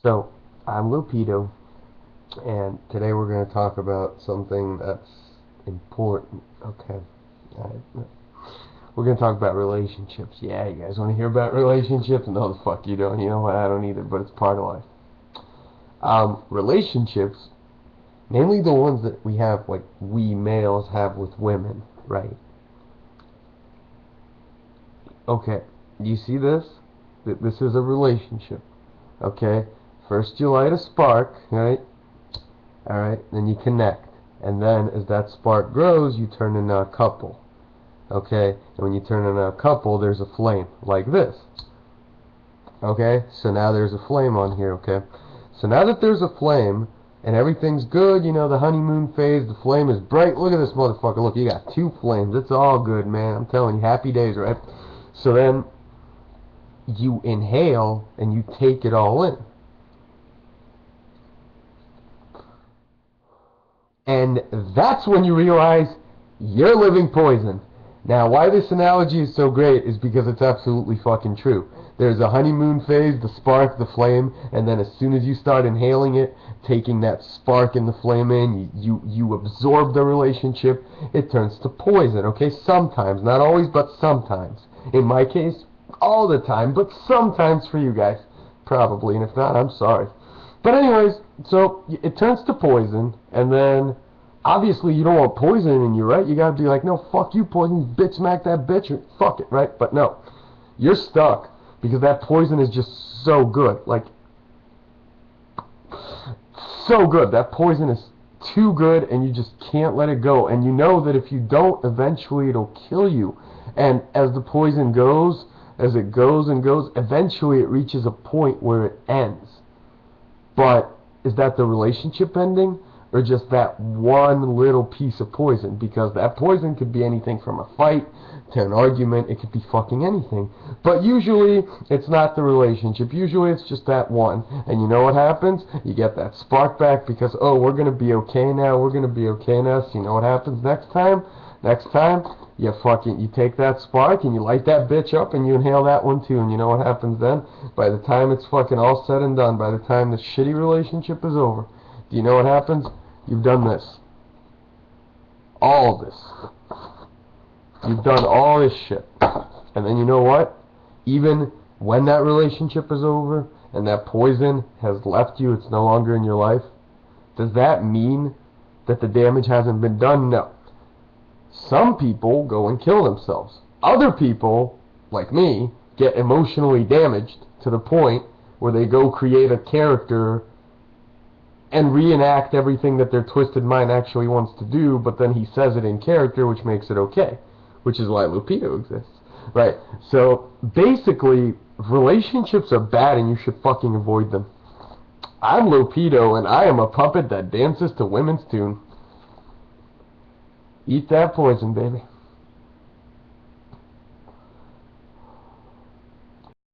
So, I'm Lupido, and today we're going to talk about something that's important. Okay. We're going to talk about relationships. Yeah, you guys want to hear about relationships? No, the fuck you don't. You know what? I don't either, but it's part of life. Relationships, mainly the ones that we have, like we males have with women, right? Okay. You see this? This is a relationship. Okay? First you light a spark, right? Alright, then you connect. And then as that spark grows, you turn into a couple. Okay? And when you turn into a couple, there's a flame. Like this. Okay? So now there's a flame on here, okay? So now that there's a flame, and everything's good, you know, the honeymoon phase, the flame is bright. Look at this motherfucker. Look, you got two flames. It's all good, man. I'm telling you, happy days, right? So then you inhale and you take it all in. And that's when you realize you're living poison. Now, why this analogy is so great is because it's absolutely fucking true. There's a honeymoon phase, the spark, the flame, and then as soon as you start inhaling it, taking that spark and the flame in, you absorb the relationship, it turns to poison, okay? Sometimes, not always, but sometimes. In my case, all the time, but sometimes for you guys, probably, and if not, I'm sorry. But anyways, so it turns to poison, and then obviously you don't want poison in you, right? You gotta be like, no, fuck you, poison, bitch, smack that bitch, or fuck it, right? But no, you're stuck because that poison is just so good, like so good. That poison is too good, and you just can't let it go. And you know that if you don't, eventually it'll kill you. And as the poison goes, as it goes and goes, eventually it reaches a point where it ends. But is that the relationship ending or just that one little piece of poison? Because that poison could be anything from a fight to an argument. It could be fucking anything. But usually it's not the relationship. Usually it's just that one. And you know what happens? You get that spark back because, oh, we're going to be okay now. We're going to be okay now. So you know what happens next time? Next time, you take that spark and you light that bitch up and you inhale that one too. And you know what happens then? By the time it's fucking all said and done, by the time the shitty relationship is over, do you know what happens? You've done this. All of this. You've done all this shit. And then you know what? Even when that relationship is over and that poison has left you, it's no longer in your life, does that mean that the damage hasn't been done? No. Some people go and kill themselves. Other people, like me, get emotionally damaged to the point where they go create a character and reenact everything that their twisted mind actually wants to do, but then he says it in character, which makes it okay, which is why Lupido exists. Right, so basically, relationships are bad and you should fucking avoid them. I'm Lupido and I am a puppet that dances to women's tune. Eat that poison, baby.